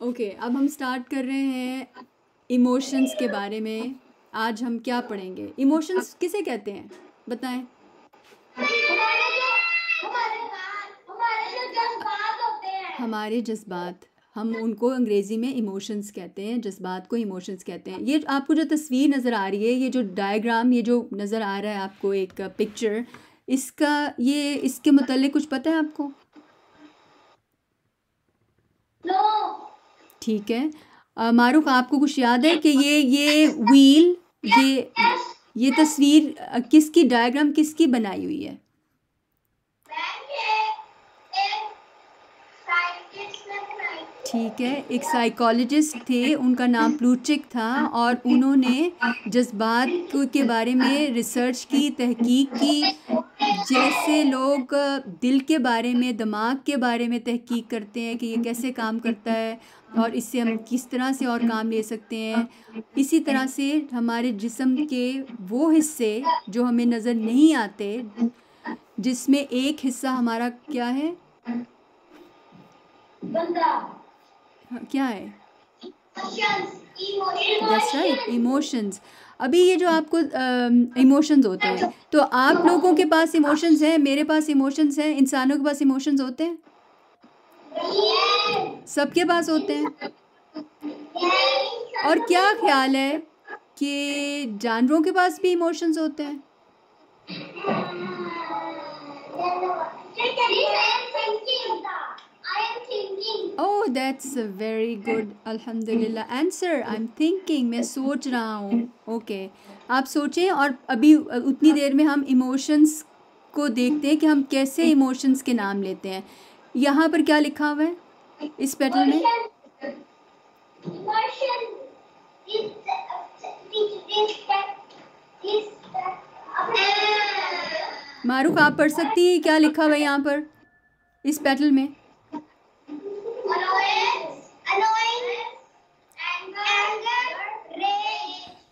Okay, अब हम start कर रहे हैं इमोशंस के बारे में। आज हम क्या पढ़ेंगे? इमोशंस किसे कहते हैं बताएं। हमारे जज्बात, हम उनको अंग्रेज़ी में इमोशंस कहते हैं, जज्बात को इमोशंस कहते हैं। ये आपको जो तस्वीर नज़र आ रही है, ये जो डायग्राम, ये जो नज़र आ रहा है आपको एक पिक्चर, इसके मुतालिक कुछ पता है आपको? ठीक है। मारूफ, आपको कुछ याद है कि ये व्हील, ये तस्वीर किसकी, डायग्राम किसकी बनाई हुई है? ठीक है, एक साइकोलॉजिस्ट थे, उनका नाम प्लूचिक था, और उन्होंने जज्बात के बारे में रिसर्च की, तहकीक की। जैसे लोग दिल के बारे में, दिमाग के बारे में तहकीक करते हैं कि ये कैसे काम करता है और इससे हम किस तरह से और काम ले सकते हैं, इसी तरह से हमारे जिस्म के वो हिस्से जो हमें नज़र नहीं आते, जिसमें एक हिस्सा हमारा क्या है? क्या है? That's right, emotions. अभी ये जो आपको इमोशंस होते हैं, तो आप लोगों के पास इमोशंस हैं, मेरे पास इमोशंस हैं, इंसानों के पास इमोशंस होते हैं, सबके पास होते हैं। और क्या ख्याल है कि जानवरों के पास भी इमोशंस होते हैं? ओह, दैट्स वेरी गुड, अल्हम्दुलिल्लाह। आंसर, आई एम थिंकिंग, मैं सोच रहा हूँ। ओके, आप सोचें, और अभी उतनी देर में हम इमोशंस को देखते हैं कि हम कैसे इमोशंस के नाम लेते हैं। यहाँ पर क्या लिखा हुआ है इस पेटल में? मारूफ, आप पढ़ सकती हैं क्या लिखा हुआ है यहाँ पर इस पेटल में?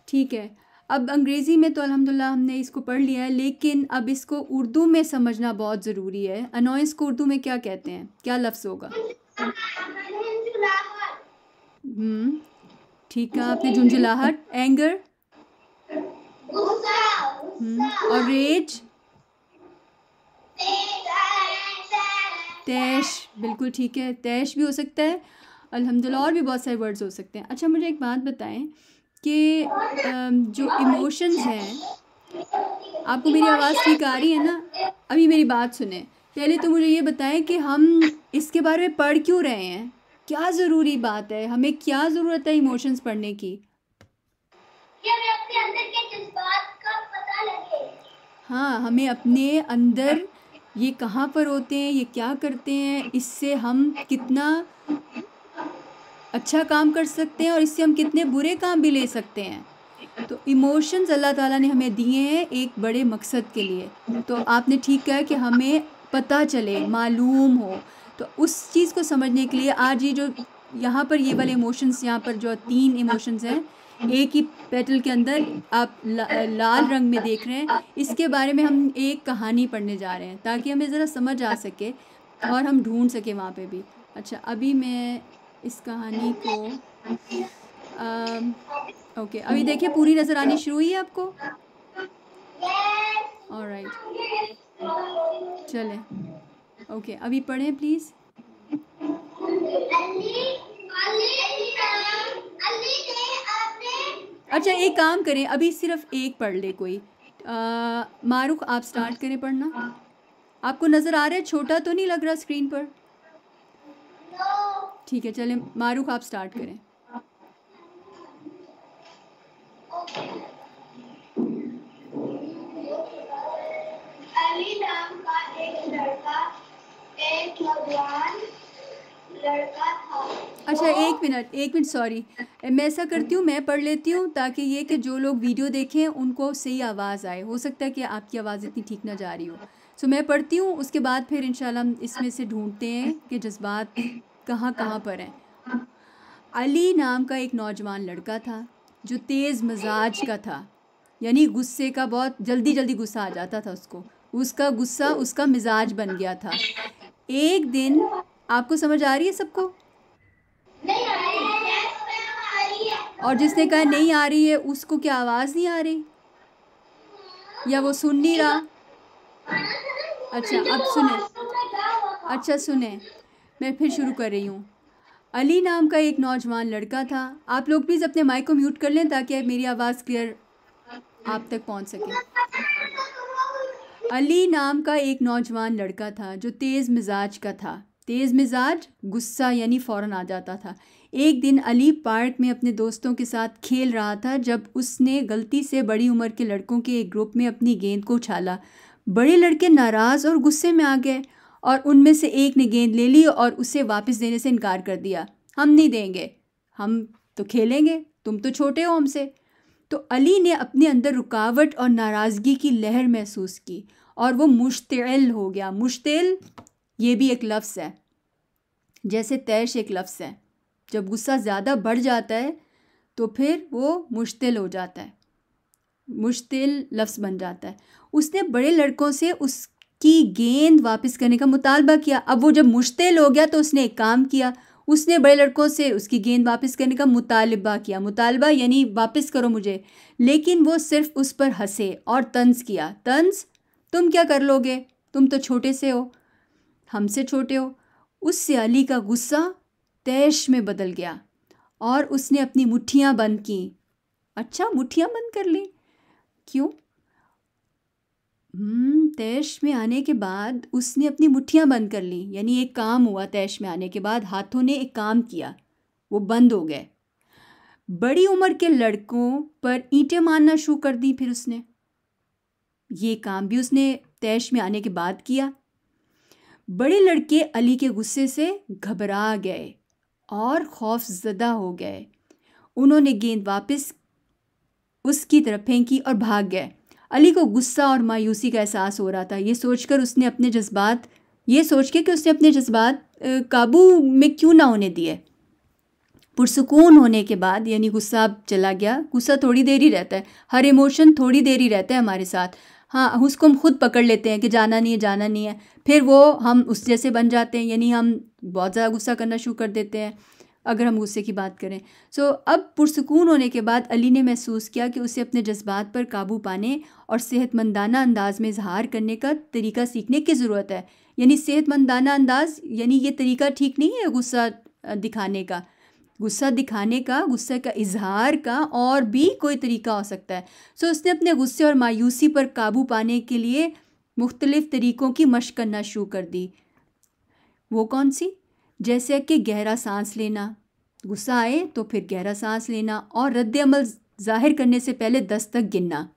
ठीक है, अब अंग्रेज़ी में तो अल्हम्दुलिल्लाह हमने इसको पढ़ लिया है, लेकिन अब इसको उर्दू में समझना बहुत ज़रूरी है। अनोयंस को उर्दू में क्या कहते हैं? क्या लफ्ज़ होगा? ठीक है, आपने झुंझुलाहट। एंगर? और रेज? तैश, बिल्कुल ठीक है, तैश भी हो सकता है अल्हम्दुलिल्लाह, और भी बहुत सारे वर्ड्स हो सकते हैं। अच्छा, मुझे एक बात बताएं कि जो इमोशंस हैं, आपको मेरी आवाज़ ठीक आ रही है ना? अभी मेरी बात सुने, पहले तो मुझे ये बताएं कि हम इसके बारे में पढ़ क्यों रहे हैं, क्या ज़रूरी बात है, हमें क्या ज़रूरत है इमोशंस पढ़ने की? हाँ, हमें अपने अंदर ये कहाँ पर होते हैं, ये क्या करते हैं, इससे हम कितना अच्छा काम कर सकते हैं और इससे हम कितने बुरे काम भी ले सकते हैं। तो इमोशंस अल्लाह ताला ने हमें दिए हैं एक बड़े मकसद के लिए। तो आपने ठीक कहा कि हमें पता चले, मालूम हो, तो उस चीज़ को समझने के लिए आज ये जो यहाँ पर ये वाले इमोशंस, यहाँ पर जो 3 इमोशंस हैं एक ही पेटल के अंदर आप लाल रंग में देख रहे हैं, इसके बारे में हम एक कहानी पढ़ने जा रहे हैं ताकि हमें ज़रा समझ आ सके और हम ढूंढ सके वहाँ पे भी। अच्छा, अभी मैं इस कहानी को ओके, अभी देखिए पूरी नज़र आनी शुरू हुई है आपको? ऑलराइट, चलें, ओके, अभी पढ़ें प्लीज़। अच्छा, एक काम करें, अभी सिर्फ एक पढ़ ले कोई। मारूफ, आप स्टार्ट करें पढ़ना। आपको नज़र आ रहा है? छोटा तो नहीं लग रहा स्क्रीन पर? ठीक है, चलें, मारूफ आप स्टार्ट करें। अली नाम का एक नौजवान लड़का था। अच्छा, एक मिनट, सॉरी, मैं ऐसा करती हूँ, मैं पढ़ लेती हूँ ताकि ये कि जो लोग वीडियो देखें उनको सही आवाज़ आए। हो सकता है कि आपकी आवाज़ इतनी ठीक ना जा रही हो। सो मैं पढ़ती हूँ, उसके बाद फिर इंशाल्लाह हम इसमें से ढूंढते हैं कि जज्बात कहाँ कहाँ पर हैं। अली नाम का एक नौजवान लड़का था जो तेज़ मिजाज का था, यानी गुस्से का, बहुत जल्दी जल्दी गुस्सा आ जाता था उसको। उसका गुस्सा उसका मिजाज बन गया था। एक दिन, आपको समझ आ रही है सबको? और जिसने कहा नहीं आ रही है उसको क्या आवाज़ नहीं आ रही, या वो सुन नहीं रहा? अच्छा अब सुने, अच्छा सुने, मैं फिर शुरू कर रही हूँ। अली नाम का एक नौजवान लड़का था। आप लोग प्लीज़ अपने माइक को म्यूट कर लें ताकि मेरी आवाज़ क्लियर आप तक पहुँच सके। अली नाम का एक नौजवान लड़का था जो तेज़ मिजाज का था। तेज़ मिजाज, गुस्सा यानी फ़ौरन आ जाता था। एक दिन अली पार्क में अपने दोस्तों के साथ खेल रहा था जब उसने गलती से बड़ी उम्र के लड़कों के एक ग्रुप में अपनी गेंद को उछाला। बड़े लड़के नाराज़ और गुस्से में आ गए और उनमें से एक ने गेंद ले ली और उसे वापस देने से इनकार कर दिया। हम नहीं देंगे, हम तो खेलेंगे, तुम तो छोटे हो हमसे। तो अली ने अपने अंदर रुकावट और नाराज़गी की लहर महसूस की और वो मुश्तिल हो गया। मुश्तिल ये भी एक लफ्ज़ है, जैसे तैश एक लफ्ज़ है। जब गुस्सा ज़्यादा बढ़ जाता है तो फिर वो मुश्तिल हो जाता है, मुश्तिल लफ्ज़ बन जाता है। उसने बड़े लड़कों से उसकी गेंद वापस करने का मुतालबा किया। अब वो जब मुश्तिल हो गया तो उसने एक काम किया, उसने बड़े लड़कों से उसकी गेंद वापस करने का मुतालबा किया। मुतालबा यानी वापस करो मुझे, लेकिन वो सिर्फ उस पर हंसे और तंज किया। तंज, तुम क्या कर लोगे, तुम तो छोटे से हो, हमसे छोटे हो। उससे अली का गुस्सा तैश में बदल गया और उसने अपनी मुट्ठियाँ बंद की। अच्छा, मुट्ठियाँ बंद कर ली, क्यों? तैश में आने के बाद उसने अपनी मुट्ठियाँ बंद कर ली, यानी एक काम हुआ। तैश में आने के बाद हाथों ने एक काम किया, वो बंद हो गए। बड़ी उम्र के लड़कों पर ईंटें मारना शुरू कर दी। फिर उसने ये काम भी उसने तैश में आने के बाद किया। बड़े लड़के अली के गुस्से से घबरा गए और खौफजदा हो गए। उन्होंने गेंद वापस उसकी तरफ फेंकी और भाग गए। अली को गुस्सा और मायूसी का एहसास हो रहा था। ये सोच के कि उसने अपने जज्बात काबू में क्यों ना होने दिए। पुरसुकून होने के बाद, यानी गुस्सा अब चला गया। गुस्सा थोड़ी देर ही रहता है, हर इमोशन थोड़ी देर ही रहता है हमारे साथ। हाँ, उसको हम खुद पकड़ लेते हैं कि जाना नहीं है, फिर वो हम उस जैसे बन जाते हैं, यानी हम बहुत ज़्यादा गुस्सा करना शुरू कर देते हैं अगर हम गुस्से की बात करें। अब पुरसुकून होने के बाद अली ने महसूस किया कि उसे अपने जज्बात पर काबू पाने और सेहतमंदाना अंदाज में इजहार करने का तरीका सीखने की ज़रूरत है। यानी सेहतमंदाना अंदाज, यानी ये तरीका ठीक नहीं है गुस्सा दिखाने का। गुस्से का इजहार का और भी कोई तरीका हो सकता है। उसने अपने गुस्से और मायूसी पर काबू पाने के लिए मुख्तलिफ़ तरीक़ों की मशक़ करना शुरू कर दी। वो कौन सी? जैसे कि गहरा सांस लेना, गुस्सा आए तो फिर गहरा सांस लेना और रद्द अमल ज़ाहिर करने से पहले 10 तक गिनना।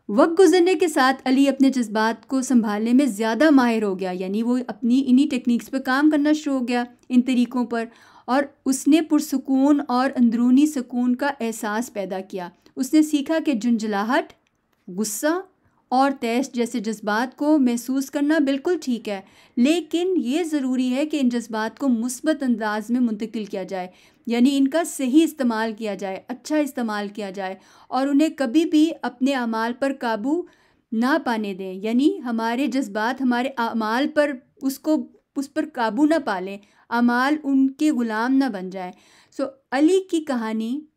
वक्त गुजरने के साथ अली अपने जज्बात को संभालने में ज़्यादा माहिर हो गया, यानी वो अपनी इन्हीं टेक्निक्स पर काम करना शुरू हो गया, इन तरीक़ों पर, और उसने पुरसुकून और अंदरूनी सुकून का एहसास पैदा किया। उसने सीखा कि झुंझलाहट, गुस्सा और तैश जैसे जज्बात को महसूस करना बिल्कुल ठीक है, लेकिन ये ज़रूरी है कि इन जज्बात को मुस्बत अंदाज में मुंतकिल किया जाए, यानी इनका सही इस्तेमाल किया जाए, अच्छा इस्तेमाल किया जाए, और उन्हें कभी भी अपने अमाल पर काबू ना पाने दें। यानी हमारे जज्बात हमारे अमाल पर उस पर काबू ना पा लें, अमाल उनके ग़ुलाम ना बन जाए। अली की कहानी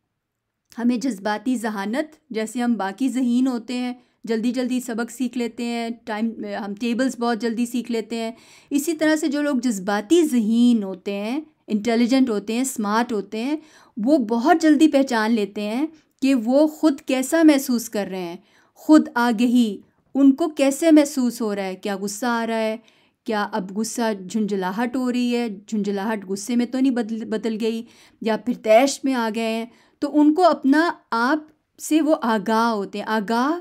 हमें जज्बाती ज़हानत, जैसे हम बाकी ज़हीन होते हैं, जल्दी सबक सीख लेते हैं, हम टेबल्स बहुत जल्दी सीख लेते हैं, इसी तरह से जो लोग जज्बाती ज़हीन होते हैं, इंटेलिजेंट होते हैं, स्मार्ट होते हैं, वो बहुत जल्दी पहचान लेते हैं कि वो ख़ुद कैसा महसूस कर रहे हैं। ख़ुद आगही उनको कैसे महसूस हो रहा है, क्या गुस्सा आ रहा है, क्या अब गुस्सा झुंझलाहट हो रही है, झुंझलाहट गुस्से में तो नहीं बदल गई, या फिर तैश में आ गए हैं। तो उनको अपना आप से वो आगाह होते हैं। आगाह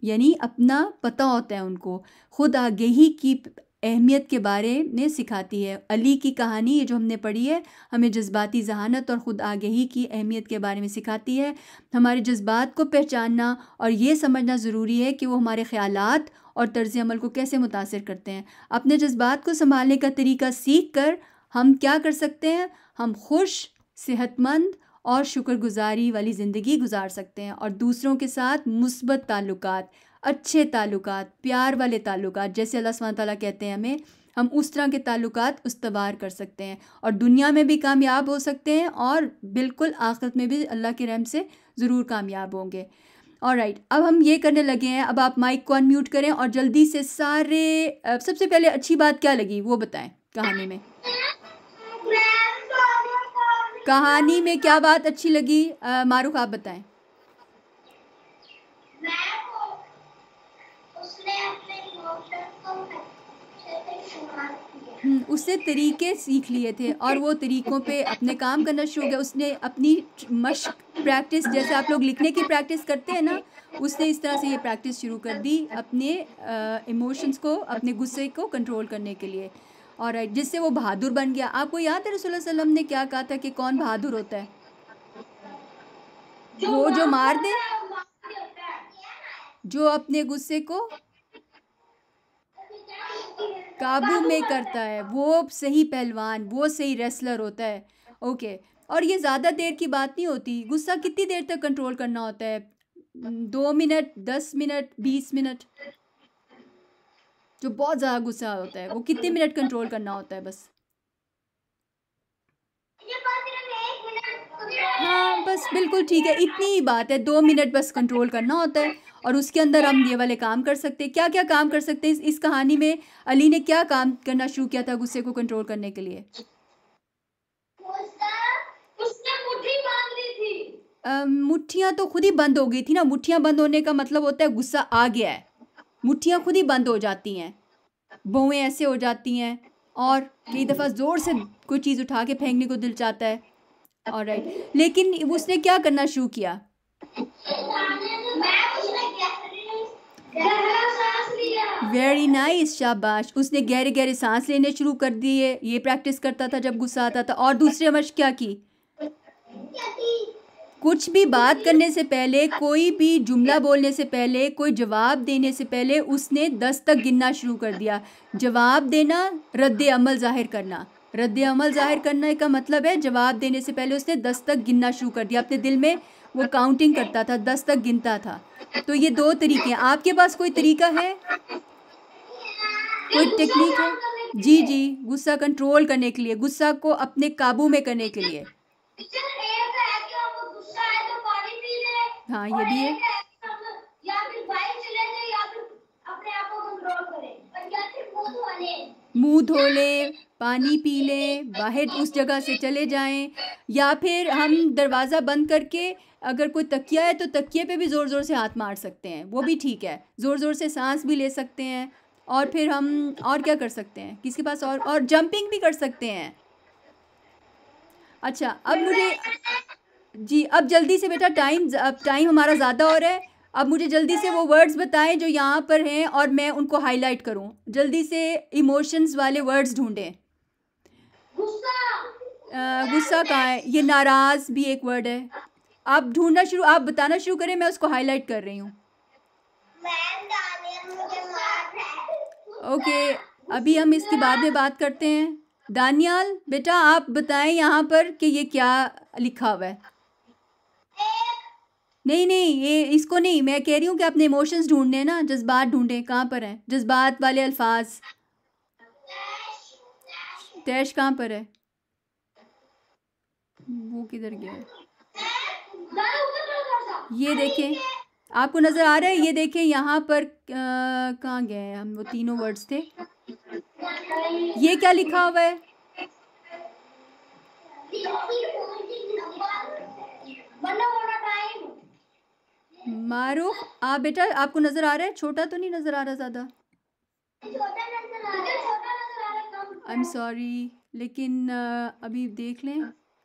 यानी अपना पता होता है उनको। खुद आगाही की अहमियत के बारे में सिखाती है अली की कहानी। ये जो हमने पढ़ी है हमें जज्बाती ज़हानत और ख़ुद आगाही की अहमियत के बारे में सिखाती है। हमारे जज्बात को पहचानना और ये समझना ज़रूरी है कि वो हमारे ख़यालात और तर्ज़ अमल को कैसे मुतासिर करते हैं। अपने जज्बात को संभालने का तरीका सीख कर हम क्या कर सकते हैं, हम खुश, सेहतमंद और शुक्रगुजारी वाली ज़िंदगी गुजार सकते हैं, और दूसरों के साथ मुस्बत ताल्लुकात, अच्छे ताल्लुकात, प्यार वाले ताल्लुकात, जैसे अल्लाह सुब्हानहू तआला कहते हैं हमें हम उस तरह के ताल्लुकात उस्तवार कर सकते हैं और दुनिया में भी कामयाब हो सकते हैं और बिल्कुल आखिरत में भी अल्लाह के रहम से ज़रूर कामयाब होंगे। ऑलराइट, अब हम ये करने लगे हैं। अब आप माइक को अनम्यूट करें और जल्दी से सारे सबसे पहले अच्छी बात क्या लगी वो बताएं कहानी में। कहानी में क्या बात अच्छी लगी? मारूफ आप बताएं। उससे तरीके सीख लिए थे और वो तरीक़ों पे अपने काम करना शुरू हो गया। उसने अपनी मश्क प्रैक्टिस, जैसे आप लोग लिखने की प्रैक्टिस करते हैं ना, उसने इस तरह से ये प्रैक्टिस शुरू कर दी अपने इमोशंस को, अपने गुस्से को कंट्रोल करने के लिए। और जिससे वो बहादुर बन गया। आपको याद है रसूलुल्लाह सल्लल्लाहु अलैहि वसल्लम ने क्या कहा था कि कौन बहादुर होता है? वो जो मार दे, जो अपने गुस्से को काबू में करता है, वो सही पहलवान, वो सही रेसलर होता है। ओके, और ये ज़्यादा देर की बात नहीं होती। गुस्सा कितनी देर तक कंट्रोल करना होता है? 2 मिनट, 10 मिनट, 20 मिनट? जो बहुत ज़्यादा गुस्सा होता है वो कितने मिनट कंट्रोल करना होता है? बस हाँ, बस बिल्कुल ठीक है, इतनी ही बात है। 2 मिनट बस कंट्रोल करना होता है और उसके अंदर हम ये वाले काम कर सकते हैं। क्या क्या काम कर सकते हैं? इस कहानी में अली ने क्या काम करना शुरू किया था गुस्से को कंट्रोल करने के लिए? उसने मुट्ठी बांध ली थी। मुट्ठियाँ तो खुद ही बंद हो गई थी ना। मुट्ठियाँ बंद होने का मतलब होता है गुस्सा आ गया है। मुट्ठियाँ खुद ही बंद हो जाती हैं, भौएं ऐसे हो जाती हैं और कई दफ़ा ज़ोर से कोई चीज़ उठा के फेंकने को दिल चाहता है। ऑलराइट, लेकिन उसने क्या करना शुरू किया? वेरी नाइस, शाबाश। उसने गहरे गहरे सांस लेने शुरू कर दिए। ये प्रैक्टिस करता था जब गुस्सा आता था। और दूसरी मशक क्या की? कुछ भी बात करने से पहले, कोई भी जुमला बोलने से पहले, कोई जवाब देने से पहले उसने 10 तक गिनना शुरू कर दिया। जवाब देना, रद्द अमल ज़ाहिर करना। रद्द अमल ज़ाहिर करने का मतलब है जवाब देने से पहले उसने 10 तक गिनना शुरू कर दिया। अपने दिल में वो काउंटिंग करता था, 10 तक गिनता था। तो ये 2 तरीके हैं। आपके पास कोई तरीका है, कोई टेक्निक है? जी जी, गुस्सा कंट्रोल करने के लिए, गुस्सा को अपने काबू में करने के लिए। हाँ, ये भी है। या फिर बाइक चले जाए या फिर अपने आप को कंट्रोल करें, या फिर मुंह धो लें, पानी पी लें, बाहर उस जगह से चले जाएं, या फिर हम दरवाज़ा बंद करके अगर कोई तकिया है तो तकिए पे भी ज़ोर ज़ोर से हाथ मार सकते हैं, वो भी ठीक है। ज़ोर ज़ोर से सांस भी ले सकते हैं। और फिर हम और क्या कर सकते हैं? किसके पास और जंपिंग भी कर सकते हैं। अच्छा, अब मुझे जी, अब जल्दी से बेटा, अब टाइम हमारा ज़्यादा हो रहा है। अब मुझे जल्दी से वो वर्ड्स बताएं जो यहाँ पर हैं और मैं उनको हाईलाइट करूँ। जल्दी से इमोशंस वाले वर्ड्स ढूंढें। गुस्सा कहाँ है? ये नाराज़ भी एक वर्ड है। आप ढूंढना शुरू, आप बताना शुरू करें, मैं उसको हाईलाइट कर रही हूँ। ओके, अभी हम इसके बाद में बात करते हैं। दानियाल बेटा, आप बताएं यहाँ पर कि ये क्या लिखा हुआ है। नहीं नहीं, ये इसको नहीं, मैं कह रही हूँ कि आपने इमोशंस ढूंढने हैं ना, जज्बात ढूंढे। कहाँ पर हैं जज्बात वाले अल्फाज? तैश कहाँ पर है? वो किधर गया है? ये देखें, आपको नज़र आ रहा है? ये देखें यहाँ पर कहाँ गए हैं हम? वो तीनों वर्ड्स थे। ये क्या लिखा हुआ है? मारूफ, आप बेटा, आपको नज़र आ रहा है? छोटा तो नहीं नज़र आ रहा ज़्यादा? आई एम सॉरी, लेकिन अभी देख लें।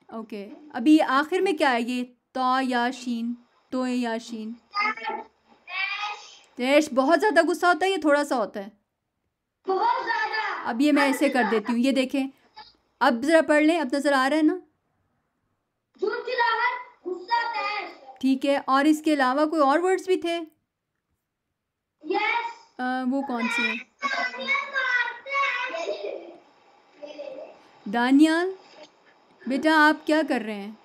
ओके, अभी आखिर में क्या है? ये तो या शीन, तो या शीन। तैश बहुत ज़्यादा गुस्सा होता है, ये थोड़ा सा होता है? अब ये मैं ऐसे कर देती हूँ, ये देखें। अब ज़रा पढ़ लें, अब नज़र आ रहा है ना? ठीक है, और इसके अलावा कोई और वर्ड्स भी थे? वो कौन से हैं? दानियाल बेटा, आप क्या कर रहे हैं?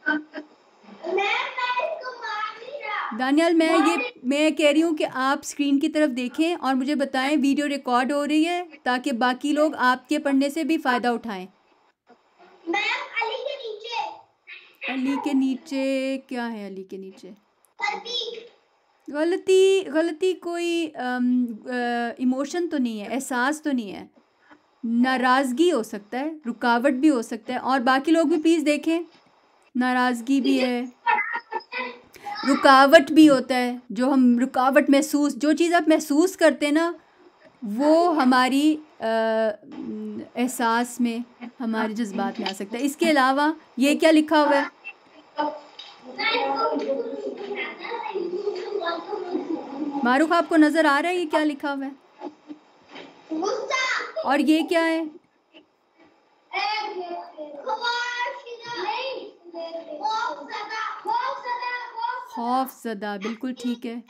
दानियाल, मैं कह रही हूँ कि आप स्क्रीन की तरफ देखें और मुझे बताएं वीडियो रिकॉर्ड हो रही है, ताकि बाकी लोग आपके पढ़ने से भी फ़ायदा उठाएं। मैम अली के नीचे अली के नीचे क्या है? अली के नीचे गलती गलती कोई इमोशन तो नहीं है, एहसास तो नहीं है। नाराज़गी हो सकता है, रुकावट भी हो सकता है, और बाकी लोग भी प्लीज़ देखें। नाराज़गी भी है, रुकावट भी होता है। जो हम रुकावट महसूस, जो चीज़ आप महसूस करते हैं ना, वो हमारी एहसास में, हमारे जज्बात में आ सकता है। इसके अलावा ये क्या लिखा हुआ है? मारूफ, आपको नज़र आ रहा है ये क्या लिखा हुआ है? और ये क्या है? खौफज़दा, बिल्कुल ठीक है।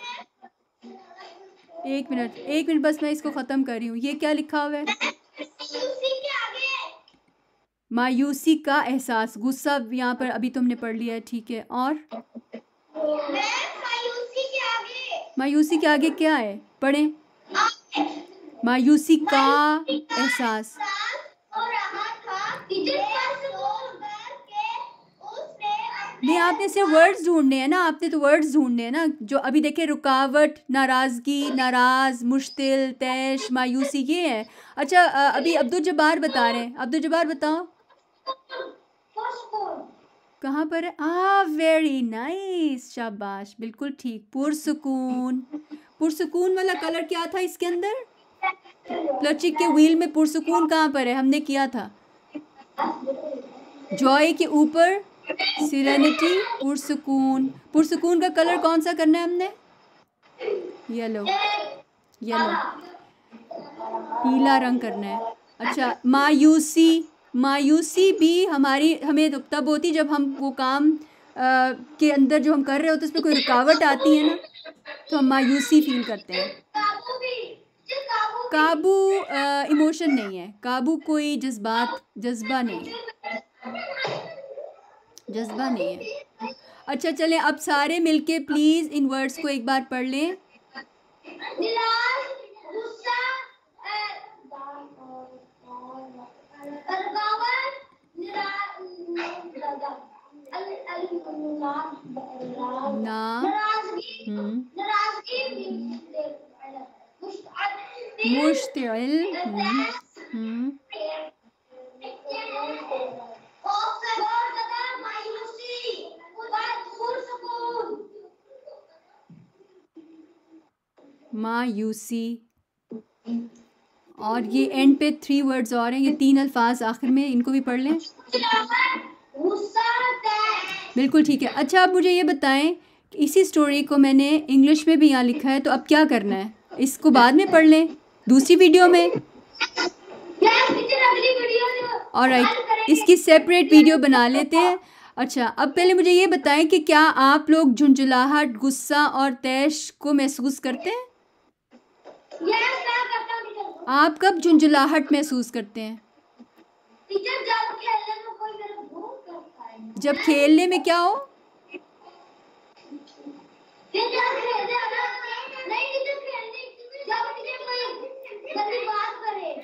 एक मिनट बस, मैं इसको ख़त्म कर रही हूँ। ये क्या लिखा हुआ है? मायूसी का एहसास, गुस्सा यहाँ पर अभी तुमने पढ़ लिया है, ठीक है। और मायूसी के आगे क्या है? पढ़ें। मायूसी का एहसास। नहीं, आपने सिर्फ वर्ड्स ढूंढने हैं ना, आपने तो वर्ड्स ढूंढने हैं ना। जो अभी देखे, रुकावट, नाराज़गी, नाराज, मुश्तिल, तैश, मायूसी, ये है। अच्छा, अभी अब्दुल जब्बार बता रहे हैं। अब्दुल जब्बार बताओ कहाँ पर है? वेरी नाइस, शाबाश, बिल्कुल ठीक। पुरसुकून। पुरसुकून वाला कलर क्या था इसके अंदर? प्लास्टिक के व्हील में पुरसुकून कहाँ पर है? हमने किया था जॉय के ऊपर सिरेनिटी, पुरसुकून। पुरसुकून का कलर कौन सा करना है हमने? येलो, पीला रंग करना है। अच्छा, मायूसी भी हमें तब होती जब हम वो काम के अंदर जो हम कर रहे होते, उसमें कोई रुकावट आती है ना, तो हम मायूसी फील करते हैं। काबू इमोशन नहीं है, काबू कोई जज्बा नहीं है। अच्छा, चलें, अब सारे मिलके प्लीज़ इन वर्ड्स को एक बार पढ़ लें। मुश्तिल, मायूसी, और ये एंड पे 3 वर्ड्स और हैं, ये 3 अल्फाज आखिर में, इनको भी पढ़ लें। बिल्कुल ठीक है। अच्छा, आप मुझे ये बताएं, इसी स्टोरी को मैंने इंग्लिश में भी यहाँ लिखा है, तो अब क्या करना है? इसको बाद में पढ़ लें, दूसरी वीडियो में। ऑलराइट, इसकी सेपरेट वीडियो बना लेते हैं। अच्छा, अब पहले मुझे ये बताएं कि क्या आप लोग झुंझुलाहट, गुस्सा और तैश को महसूस करते हैं? आप कब झुंझुलाहट महसूस करते हैं? जब खेलने में क्या हो?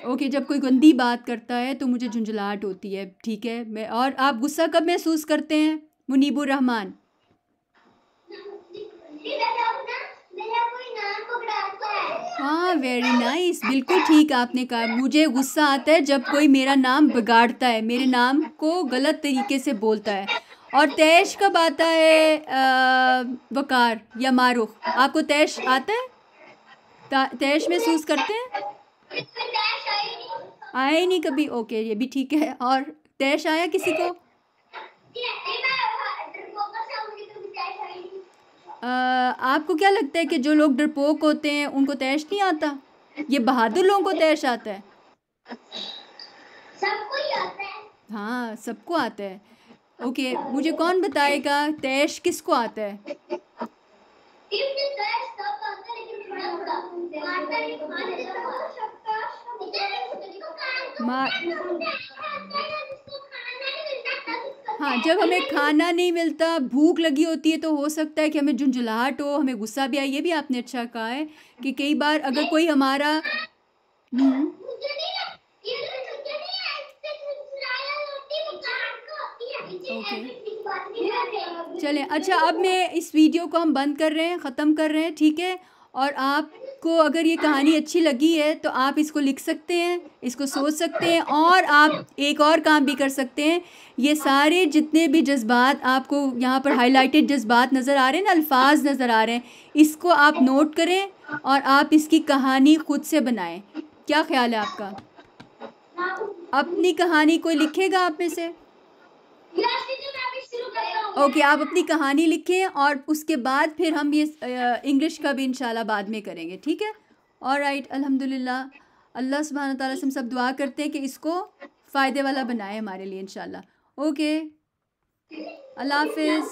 ओके, जब कोई गंदी बात करता है तो मुझे झुंझुलाहट होती है, ठीक है। और आप गुस्सा कब महसूस करते हैं, मुनीबुर रहमान? हाँ, वेरी नाइस, बिल्कुल ठीक आपने कहा। मुझे गुस्सा आता है जब कोई मेरा नाम बिगाड़ता है, मेरे नाम को गलत तरीके से बोलता है। और तैश कब आता है? वकार या मारूफ, आपको तैश आता है? तैश महसूस करते हैं? आए नहीं कभी? ओके, ये भी ठीक है। और तैश आया किसी को? आपको क्या लगता है कि जो लोग डरपोक होते हैं उनको तैश नहीं आता? ये बहादुर लोगों को तैश आता है? सबको ही आता है। हाँ, सबको आता है। ओके, मुझे कौन बताएगा तैश किसको आता है? हाँ, जब हमें खाना नहीं मिलता, भूख लगी होती है, तो हो सकता है कि हमें झुंझुलाहट हो, हमें गुस्सा भी आए। ये भी आपने अच्छा कहा है कि कई बार अगर कोई हमारा मुझे नहीं लग ये मुझे नहीं है इससे सुनाया होती वो काट को होती है मुझे ओके ऐसी बात नहीं चलें। अच्छा, अब मैं इस वीडियो को हम बंद कर रहे हैं, ख़त्म कर रहे हैं, ठीक है। और आपको अगर ये कहानी अच्छी लगी है तो आप इसको लिख सकते हैं, इसको सोच सकते हैं, और आप एक और काम भी कर सकते हैं। ये सारे जितने भी जज्बात आपको यहाँ पर हाईलाइटेड जज्बात नज़र आ रहे हैं ना, अल्फाज नज़र आ रहे हैं, इसको आप नोट करें और आप इसकी कहानी खुद से बनाएं। क्या ख्याल है आपका? अपनी कहानी कोई लिखेगा आप में से? यस टीचर मैं अभी शुरू कर रहा हूं ओके, आप अपनी कहानी लिखें और उसके बाद फिर हम ये इंग्लिश का भी इंशाल्लाह बाद में करेंगे, ठीक है। ऑलराइट, अल्हम्दुलिल्लाह। अल्लाह सुब्हान तआला से हम सब दुआ करते हैं कि इसको फ़ायदे वाला बनाए हमारे लिए इंशाल्लाह। ओके, अल्लाह हाफिज़।